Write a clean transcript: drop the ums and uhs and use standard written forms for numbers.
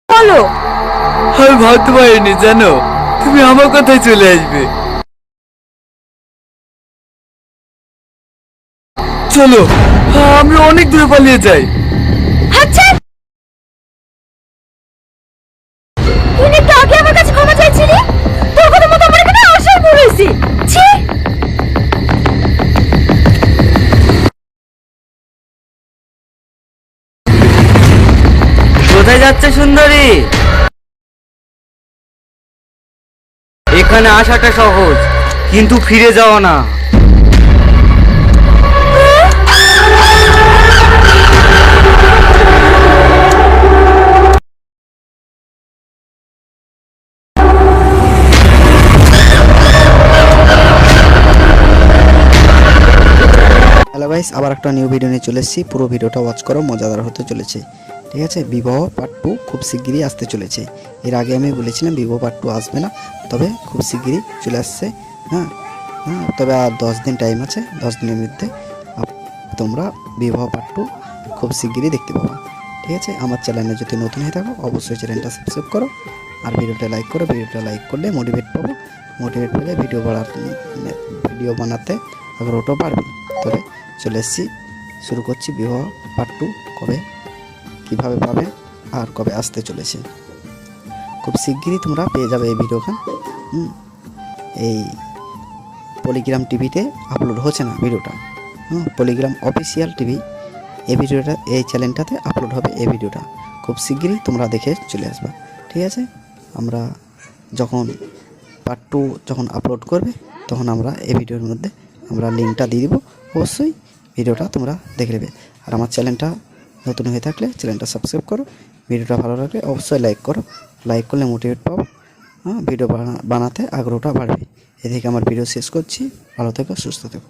বলো। আমি ভাবতে পারিনি জানো তুমি আমার কথায় চলে আসবে। চলো আমরা অনেক দূরে পালিয়ে যাই। আচ্ছা তুই একটু আগে আমার কাছে ক্ষমা চাইছিলি, তোর কথা মতো আমার এখানে আসার পড়েছি। ছি কোথায় যাচ্ছে সুন্দরী? এখানে আসাটা সহজ কিন্তু ফিরে যাওয়া না। হ্যালো গাইস, আবার একটা নিউ ভিডিও নিয়ে চলে এসেছি। পুরো ভিডিওটা ওয়াচ করো, মজাদার হতে চলেছে। ঠিক আছে, বিবাহ পার্ট 2 খুব শিগগিরই আসতে চলেছে। এর আগে আমি বলেছিলাম বিবাহ পার্ট 2 আসবে না, তবে খুব শিগগিরই চলে আসছে। হ্যাঁ হ্যাঁ, তবে আর 10 দিন টাইম আছে। 10 দিনের মধ্যে তোমরা বিবাহ পার্ট 2 খুব শিগগিরই দেখতে পাবা। ঠিক আছে, আমার চ্যানেলে যদি নতুন হয়ে থাকো অবশ্যই চ্যানেলটা সাবস্ক্রাইব করো আর ভিডিওটা লাইক করো। ভিডিওটা লাইক করলে মোটিভেট পাবো, মোটিভেট পেলে ভিডিও বানাতে আগ্রহটা বাড়বে। তবে চলে এসেছি, শুরু করছি বিবাহ পার্ট 2 কবে কীভাবে পাবে আর কবে আসতে চলেছে। খুব শিগগিরই তোমরা পেয়ে যাবে এই ভিডিওখান। এই পলিগ্রাম টিভিতে আপলোড হচ্ছে না ভিডিওটা, পলিগ্রাম অফিসিয়াল টিভি এই ভিডিওটা, এই চ্যানেলটাতে আপলোড হবে এই ভিডিওটা। খুব শিগগিরই তোমরা দেখে চলে আসবা। ঠিক আছে, আমরা যখন পার্ট 2 যখন আপলোড করবে তখন আমরা এই ভিডিওর মধ্যে আমরা লিঙ্কটা দিয়ে দিব। অবশ্যই ভিডিওটা তোমরা দেখে নেবে। আর আমার চ্যানেলটা নতুন হয়ে থাকলে চ্যানেলটা সাবস্ক্রাইব করো। ভিডিওটা ভালো লাগলে অবশ্যই লাইক করো, লাইক করলে মোটিভেট পাবো, ভিডিও বানাতে আগ্রহটা বাড়বে। এদিকে আমার ভিডিও শেষ করছি। ভালো থেকো, সুস্থ থেকো।